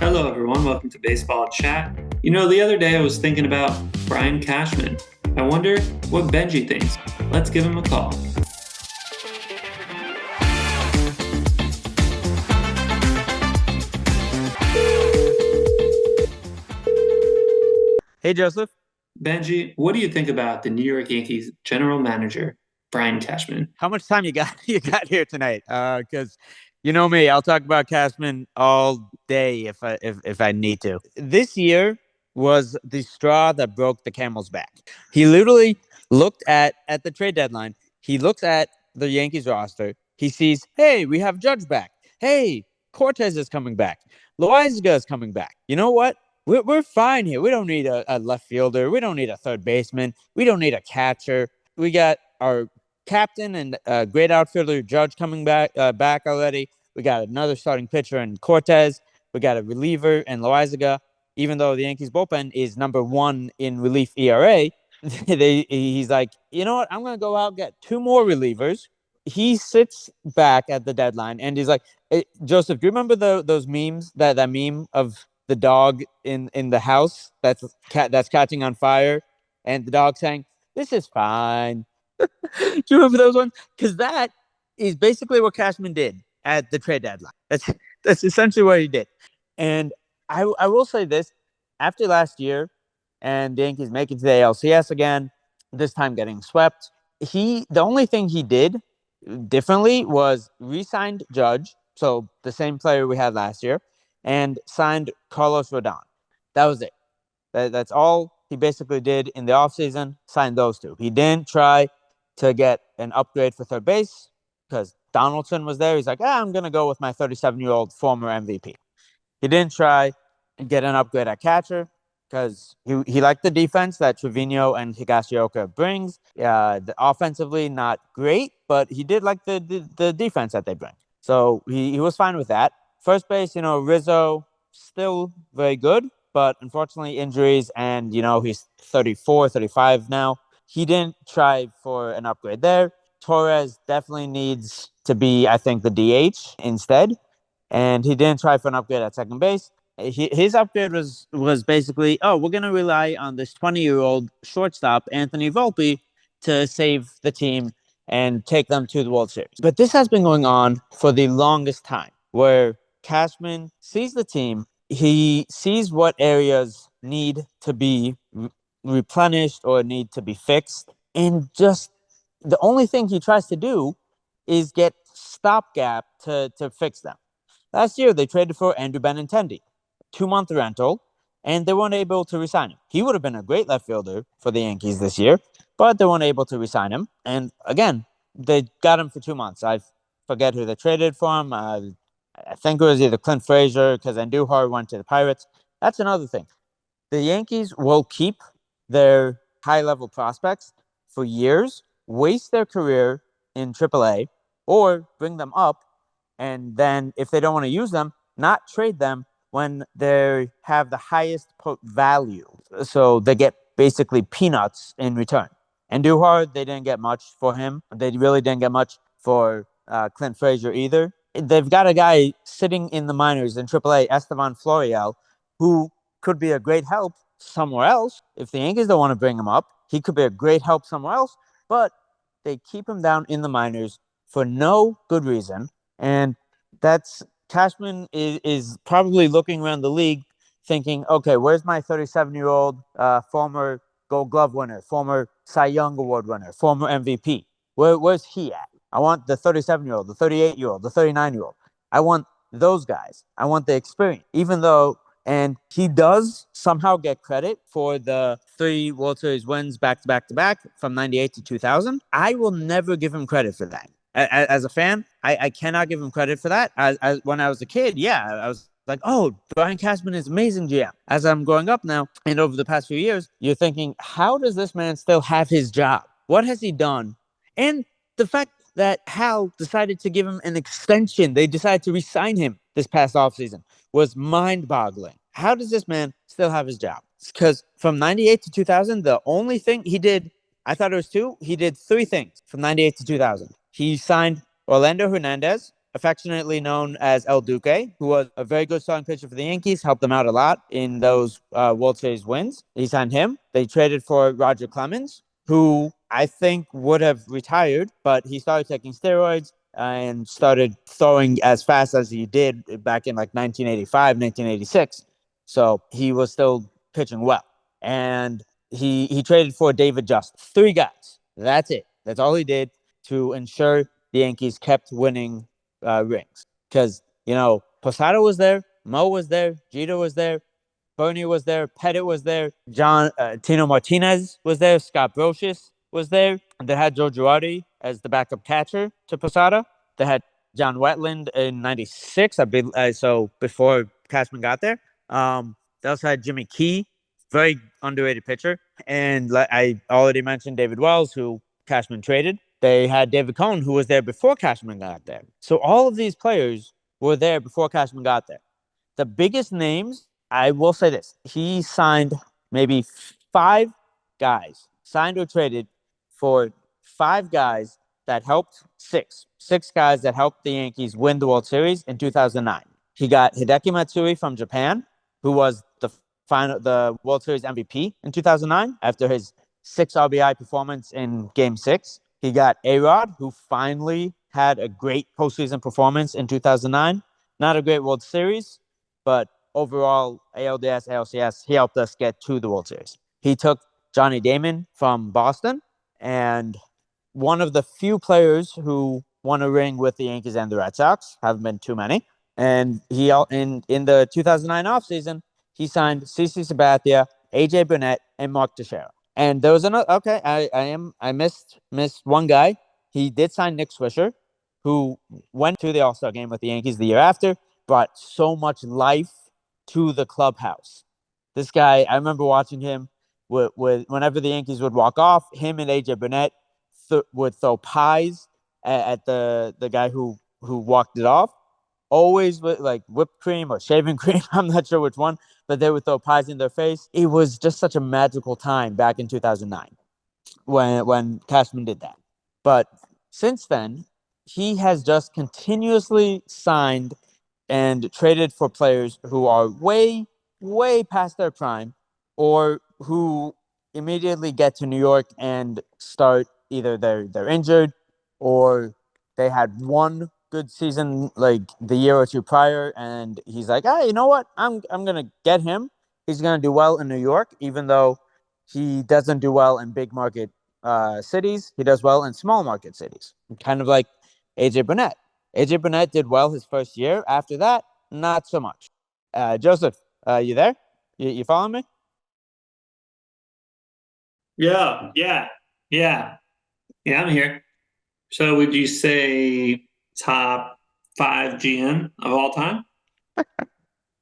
Hello, everyone. Welcome to Baseball Chat. The other day I was thinking about Brian Cashman. I wonder what Benji thinks. Let's give him a call. Hey, Joseph. Benji, what do you think about the New York Yankees general manager, Brian Cashman? How much time you got here tonight? Because you know me, I'll talk about Cashman all day if I need to. This year was the straw that broke the camel's back. He literally looked at the trade deadline. He looks at the Yankees roster. He sees, hey, we have Judge back. Hey, Cortez is coming back. Loaizaga is coming back. You know what? We're fine here. We don't need a left fielder. We don't need a third baseman. We don't need a catcher. We got our captain and great outfielder Judge coming back already. We got another starting pitcher in Cortez. We got a reliever in Loaizaga. Even though the Yankees bullpen is number one in relief ERA, he's like, you know what? I'm going to go out and get two more relievers. He sits back at the deadline and he's like, hey, Joseph, do you remember those memes, that meme of the dog in the house that's catching on fire and the dog saying, this is fine. Do you remember those ones? Because that is basically what Cashman did at the trade deadline. That's essentially what he did. And I will say this, after last year and the Yankees make it to the ALCS again, this time getting swept, the only thing he did differently was re-signed Judge, so the same player we had last year, and signed Carlos Rodon. That was it. That's all he basically did in the offseason, signed those two. He didn't try to get an upgrade for third base because Donaldson was there. He's like, I'm going to go with my 37-year-old former MVP. He didn't try and get an upgrade at catcher because he liked the defense that Trevino and Higashioka brings. Offensively, not great, but he did like the defense that they bring. So he was fine with that. First base, Rizzo, still very good, but unfortunately injuries, and, he's 34, 35 now. He didn't try for an upgrade there. Torres definitely needs to be, I think, the DH instead. And he didn't try for an upgrade at second base. His upgrade was basically, we're going to rely on this 20-year-old shortstop, Anthony Volpe, to save the team and take them to the World Series. But this has been going on for the longest time, where Cashman sees the team, he sees what areas need to be replenished or need to be fixed, and just the only thing he tries to do is get stopgap to fix them. Last year, they traded for Andrew Benintendi, 2-month rental, and they weren't able to resign him. He would have been a great left fielder for the Yankees this year, but they weren't able to resign him. And again, they got him for 2 months. I forget who they traded for him. I think it was either Clint Frazier because Andujar went to the Pirates. That's another thing. The Yankees will keep their high-level prospects for years, waste their career in AAA, or bring them up, and then if they don't want to use them, not trade them when they have the highest value. So they get basically peanuts in return. And Duhar, they didn't get much for him. They really didn't get much for Clint Frazier either. They've got a guy sitting in the minors in AAA, Estevan Florial, who could be a great help somewhere else. If the Yankees don't want to bring him up, he could be a great help somewhere else. But they keep him down in the minors for no good reason. And that's Cashman is probably looking around the league thinking, okay, where's my 37-year-old former Gold Glove winner, former Cy Young Award winner, former MVP? Where's he at? I want the 37-year-old, the 38-year-old, the 39-year-old. I want those guys. I want the experience, even though, and he does somehow get credit for the 3 World Series wins back to back from 98 to 2000. I will never give him credit for that. As a fan, I cannot give him credit for that. When I was a kid, I was like, oh, Brian Cashman is amazing GM. As I'm growing up now, and over the past few years, you're thinking, how does this man still have his job? What has he done? And the fact that Hal decided to give him an extension, they decided to re-sign him this past offseason, was mind-boggling. How does this man still have his job? Because from 98 to 2000, the only thing he did, I thought it was 2, he did 3 things from 98 to 2000. He signed Orlando Hernandez, affectionately known as El Duque, who was a very good starting pitcher for the Yankees, helped them out a lot in those World Series wins. He signed him. They traded for Roger Clemens, who I think would have retired, but he started taking steroids and started throwing as fast as he did back in like 1985, 1986. So he was still pitching well. And he traded for David Just. Three guys. That's it. That's all he did to ensure the Yankees kept winning rings. Because, Posada was there, Mo was there, Jeter was there, Bernie was there, Pettit was there, Tino Martinez was there, Scott Brocious was there. They had Joe Girardi as the backup catcher to Posada. They had John Wetland in '96, so before Cashman got there. They also had Jimmy Key, very underrated pitcher. And I already mentioned David Wells, who Cashman traded. They had David Cohn, who was there before Cashman got there. So all of these players were there before Cashman got there. The biggest names, I will say this, he signed maybe five guys, signed or traded for five guys that helped six guys that helped the Yankees win the World Series in 2009. He got Hideki Matsui from Japan, who was the World Series MVP in 2009 after his 6 RBI performance in Game 6. He got A-Rod, who finally had a great postseason performance in 2009. Not a great World Series, but overall, ALDS, ALCS, he helped us get to the World Series. He took Johnny Damon from Boston, and one of the few players who won a ring with the Yankees and the Red Sox. Haven't been too many. And he in the 2009 offseason, he signed CC Sabathia, AJ Burnett, and Mark Teixeira. And there was another. Okay, I missed one guy. He did sign Nick Swisher, who went to the All-Star game with the Yankees the year after, brought so much life to the clubhouse. This guy, I remember watching him whenever the Yankees would walk off, him and AJ Burnett would throw pies at the guy who walked it off. Always with like whipped cream or shaving cream. I'm not sure which one, but they would throw pies in their face. It was just such a magical time back in 2009 when Cashman did that. But since then, he has just continuously signed and traded for players who are way, way past their prime or who immediately get to New York and start either they're injured or they had one good season like the year or two prior and he's like, you know what? I'm gonna get him. He's gonna do well in New York, even though he doesn't do well in big market cities. He does well in small market cities. Kind of like AJ Burnett. AJ Burnett did well his first year. After that, not so much. Joseph, you there? You following me? Yeah. I'm here. So would you say top five GM of all time?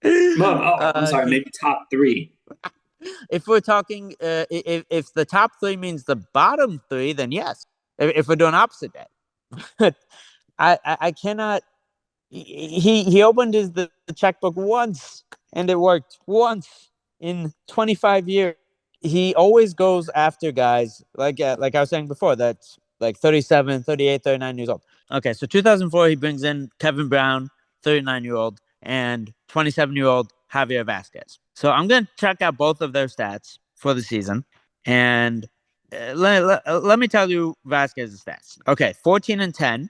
I'm sorry, maybe top three. If we're talking, if the top three means the bottom three, then yes. If we're doing opposite that, I cannot. He opened the checkbook once and it worked once in 25 years. He always goes after guys like I was saying before that's like 37, 38, 39 years old. Okay, so 2004 he brings in Kevin Brown, 39-year-old, and 27-year-old Javier Vasquez. So I'm going to check out both of their stats for the season and let me tell you Vasquez's stats. Okay, 14 and 10.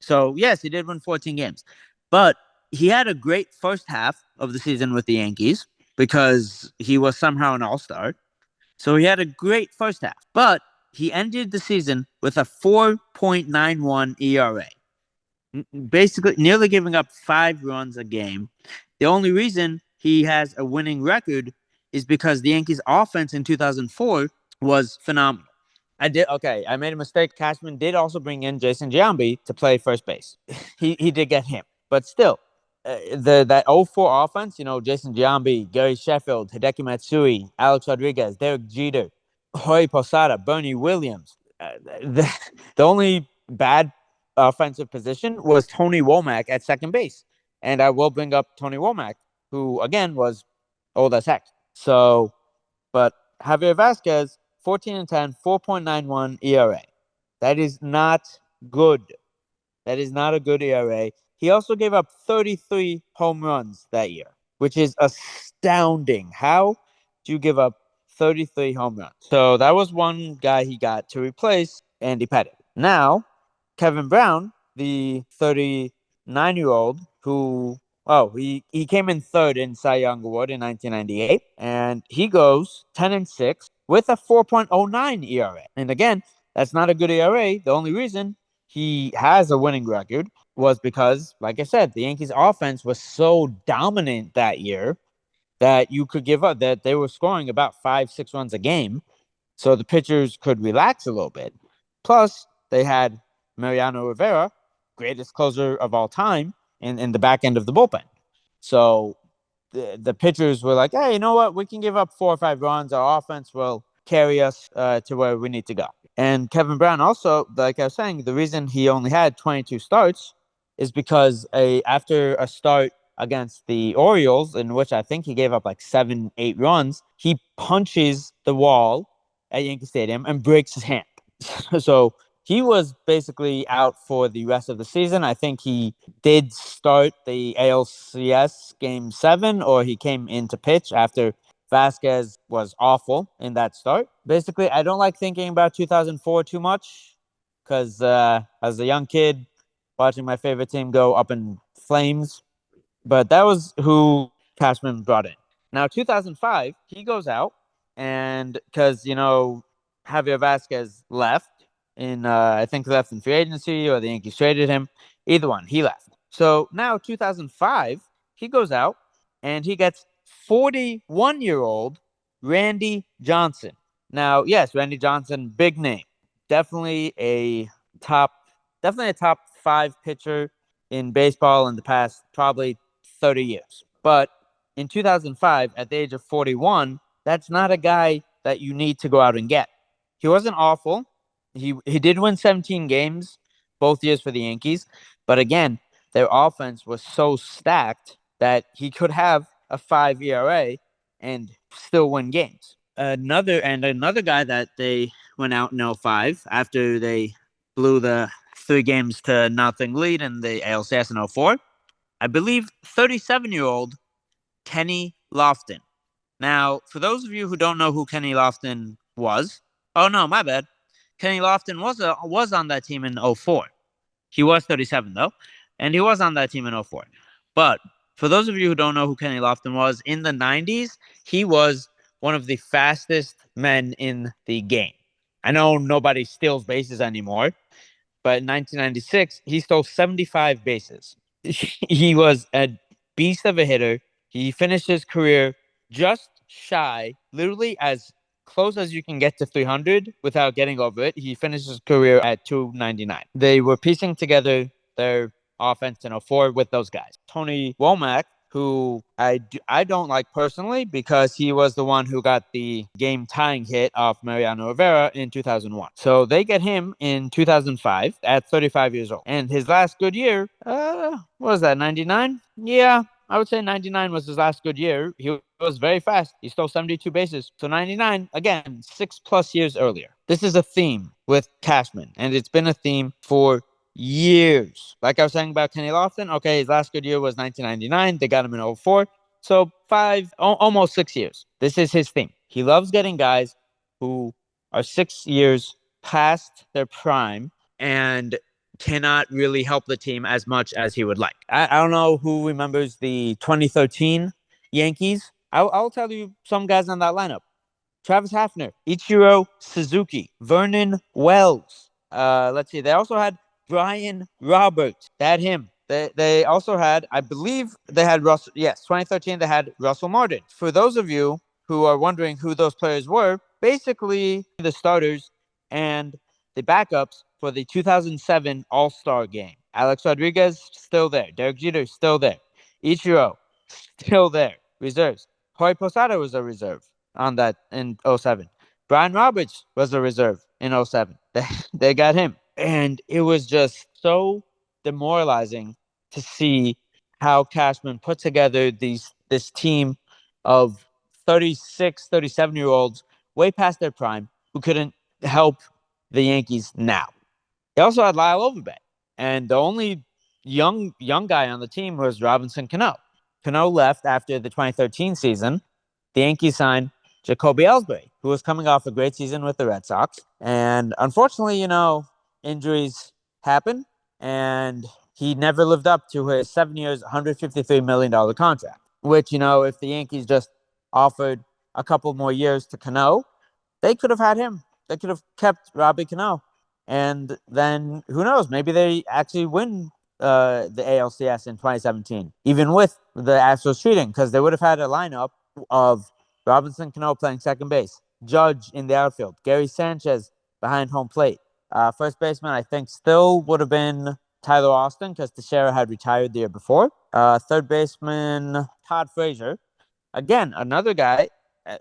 So, yes, he did win 14 games. But he had a great first half of the season with the Yankees because he was somehow an all-star. So he had a great first half. But he ended the season with a 4.91 ERA, basically nearly giving up 5 runs a game. The only reason he has a winning record is because the Yankees' offense in 2004 was phenomenal. I made a mistake. Cashman did also bring in Jason Giambi to play first base. He did get him, but still, that 04 offense, Jason Giambi, Gary Sheffield, Hideki Matsui, Alex Rodriguez, Derek Jeter, Jorge Posada, Bernie Williams. The only bad offensive position was Tony Womack at second base, and I will bring up Tony Womack, who again was old as heck. So, but Javier Vasquez, 14 and 10, 4.91 ERA. That is not good. That is not a good ERA. he also gave up 33 home runs that year, which is astounding. How do you give up 33 home runs? So that was one guy he got to replace Andy Pettitte. Now, Kevin Brown, the 39-year-old who he came in third in Cy Young Award in 1998, and he goes 10-6 with a 4.09 ERA. And again, that's not a good ERA. The only reason he has a winning record was because, like I said, the Yankees offense was so dominant that year that you could give up, that they were scoring about 5-6 runs a game. So the pitchers could relax a little bit. Plus, they had Mariano Rivera, greatest closer of all time, in the back end of the bullpen. So the pitchers were like, hey, you know what? We can give up 4 or 5 runs. Our offense will carry us to where we need to go. And Kevin Brown also, like I was saying, the reason he only had 22 starts is because after a start against the Orioles, in which I think he gave up like 7, 8 runs, he punches the wall at Yankee Stadium and breaks his hand. So he was basically out for the rest of the season. I think he did start the ALCS game 7, or he came in to pitch after Vasquez was awful in that start. Basically, I don't like thinking about 2004 too much because as a young kid watching my favorite team go up in flames, but that was who Cashman brought in. Now, 2005, he goes out, and because, Javier Vasquez left I think he left in free agency or the Yankees traded him. Either one, he left. So now, 2005, he goes out and he gets 41-year-old Randy Johnson. Now, yes, Randy Johnson, big name. Definitely a top, definitely a top 5 pitcher in baseball in the past probably 30 years. But in 2005, at the age of 41, that's not a guy that you need to go out and get. He wasn't awful. He did win 17 games both years for the Yankees, but again, their offense was so stacked that he could have a 5 ERA and still win games. Another guy that they went out in 05 after they blew the 3 games to nothing lead in the ALCS in 04. I believe 37-year-old Kenny Lofton. Now, for those of you who don't know who Kenny Lofton was, oh no, my bad. Kenny Lofton was on that team in 04. He was 37 though, and he was on that team in 04. But for those of you who don't know who Kenny Lofton was, in the 90s, he was one of the fastest men in the game. I know nobody steals bases anymore, but in 1996, he stole 75 bases. He was a beast of a hitter. He finished his career just shy, literally as close as you can get to 300 without getting over it. He finished his career at 299. They were piecing together their offense in 04 with those guys. Tony Womack, who I don't like personally because he was the one who got the game tying hit off Mariano Rivera in 2001. So they get him in 2005 at 35 years old. And his last good year, what was that, 99? Yeah, I would say 99 was his last good year. He was very fast. He stole 72 bases. So 99, again, 6+ years earlier. This is a theme with Cashman, and it's been a theme for years. Like I was saying about Kenny Lofton, okay, his last good year was 1999. They got him in 04. So almost 6 years. This is his thing. He loves getting guys who are 6 years past their prime and cannot really help the team as much as he would like. I don't know who remembers the 2013 Yankees. I'll tell you some guys on that lineup. Travis Hafner, Ichiro Suzuki, Vernon Wells. Let's see. They also had Brian Roberts. They had him. They also had, I believe they had Russell. Yes, 2013 they had Russell Martin. For those of you who are wondering who those players were, basically the starters and the backups for the 2007 All-Star game. Alex Rodriguez still there. Derek Jeter still there. Ichiro still there. Reserves. Jorge Posada was a reserve on that in 07. Brian Roberts was a reserve in 07. They got him. And it was just so demoralizing to see how Cashman put together this team of 36, 37-year-olds way past their prime who couldn't help the Yankees now. They also had Lyle Overbay. And the only young guy on the team was Robinson Cano. Cano left after the 2013 season. The Yankees signed Jacoby Ellsbury, who was coming off a great season with the Red Sox. And unfortunately, injuries happen, and he never lived up to his 7 years, $153 million contract, which, if the Yankees just offered a couple more years to Cano, they could have had him. They could have kept Robbie Cano. And then who knows? Maybe they actually win the ALCS in 2017, even with the Astros cheating, because they would have had a lineup of Robinson Cano playing second base, Judge in the outfield, Gary Sanchez behind home plate. First baseman, I think, still would have been Tyler Austin because Teixeira had retired the year before. Third baseman, Todd Frazier. Again, another guy,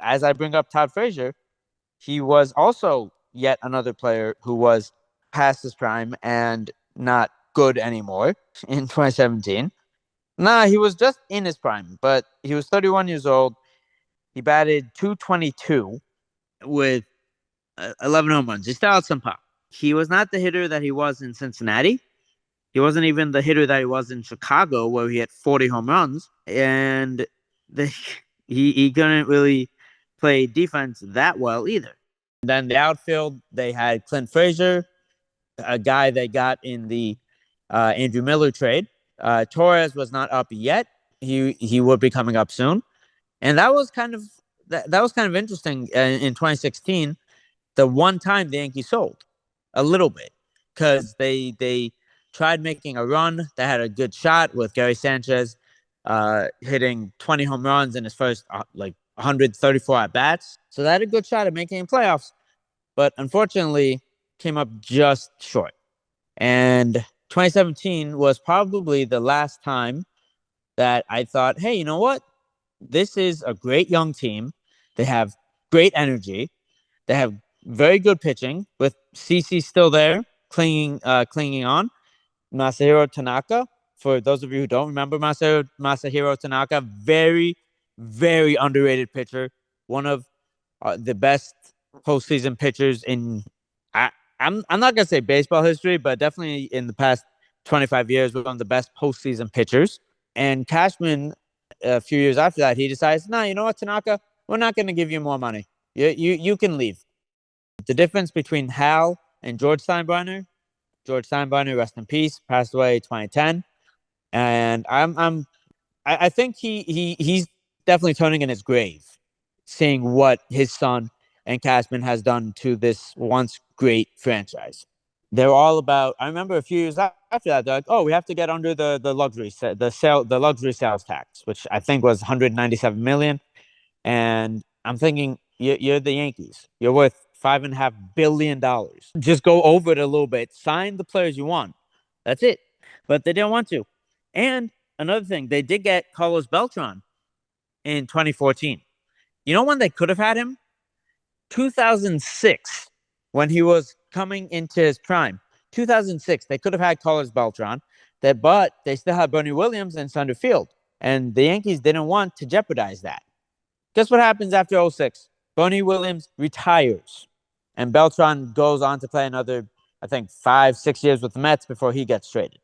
as I bring up Todd Frazier, he was also yet another player who was past his prime and not good anymore in 2017. Nah, he was just in his prime, but he was 31 years old. He batted 222 with 11 home runs. He still had some pop. He was not the hitter that he was in Cincinnati. He wasn't even the hitter that he was in Chicago, where he had 40 home runs. And the, he couldn't really play defense that well either. Then the outfield, they had Clint Frazier, a guy they got in the Andrew Miller trade. Torres was not up yet. He would be coming up soon, and that was kind of interesting in 2016. The one time the Yankees sold a little bit because they tried making a run. They had a good shot with Gary Sanchez hitting 20 home runs in his first 134 at bats. So they had a good shot at making playoffs, but unfortunately came up just short. And 2017 was probably the last time that I thought, hey, you know what? This is a great young team. They have great energy. They have very good pitching with CC still there, clinging on. Masahiro Tanaka, for those of you who don't remember Masahiro Tanaka, very, very underrated pitcher. One of the best postseason pitchers in I'm not gonna say baseball history, but definitely in the past 25 years, one of the best postseason pitchers. And Cashman, a few years after that, he decides, you know what, Tanaka, we're not gonna give you more money. You can leave. The difference between Hal and George Steinbrenner, rest in peace, passed away 2010, and I think he's definitely turning in his grave, seeing what his son and Cashman has done to this once great franchise. They're all about. I remember a few years after that, they're like, "Oh, we have to get under the luxury sales tax, which I think was 197 million." And I'm thinking, you're the Yankees. You're worth $5.5 billion. Just go over it a little bit. Sign the players you want. That's it. But they didn't want to. And another thing, they did get Carlos Beltran in 2014. You know when they could have had him? 2006, when he was coming into his prime. 2006, they could have had Carlos Beltran, but they still had Bernie Williams in center field. And the Yankees didn't want to jeopardize that. Guess what happens after 06? Bernie Williams retires. And Beltran goes on to play another, I think, 5-6 years with the Mets before he gets traded.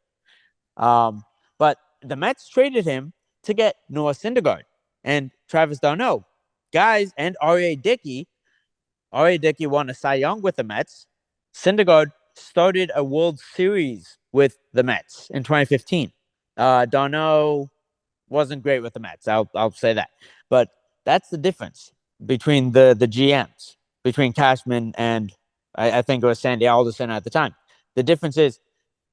But the Mets traded him to get Noah Syndergaard and Travis d'Arnaud, guys, and R.A. Dickey. R.A. Dickey won a Cy Young with the Mets. Syndergaard started a World Series with the Mets in 2015. d'Arnaud wasn't great with the Mets. I'll say that. But that's the difference between the GMs, between Cashman and I think it was Sandy Alderson at the time. The difference is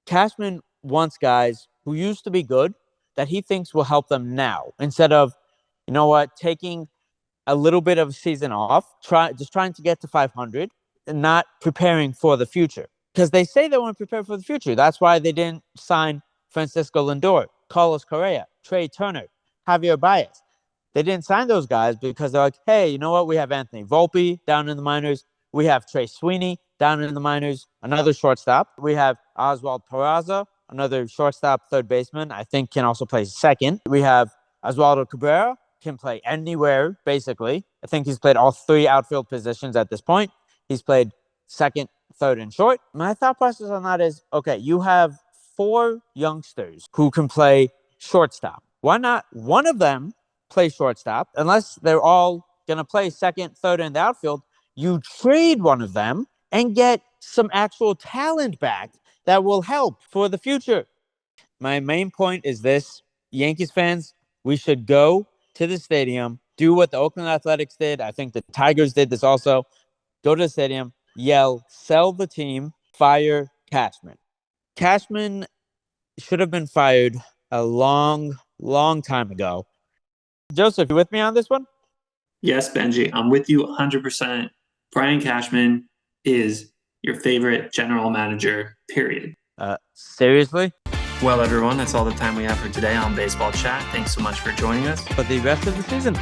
Cashman wants guys who used to be good that he thinks will help them now instead of, you know what, taking a little bit of a season off, trying to get to 500 and not preparing for the future. Because they say they want to prepare for the future. That's why they didn't sign Francisco Lindor, Carlos Correa, Trey Turner, Javier Baez. They didn't sign those guys because they're like, hey, you know what? We have Anthony Volpe down in the minors. We have Trey Sweeney down in the minors, another shortstop. We have Oswald Peraza, another shortstop, third baseman. I think can also play second. We have Oswaldo Cabrera, can play anywhere, basically. I think he's played all three outfield positions at this point. He's played second, third, and short. My thought process on that is, okay, you have 4 youngsters who can play shortstop. Why not one of them play shortstop? Unless they're all going to play second, third in the outfield, you trade one of them and get some actual talent back that will help for the future. My main point is this: Yankees fans, we should go to the stadium, do what the Oakland Athletics did. I think the Tigers did this also. Go to the stadium, yell, sell the team, fire Cashman. Cashman should have been fired a long time ago. Joseph, you with me on this one? Yes, Benji, I'm with you 100%. Brian Cashman is your favorite general manager, period. Seriously? Well, everyone, that's all the time we have for today on Baseball Chat. Thanks so much for joining us. But the rest of the season.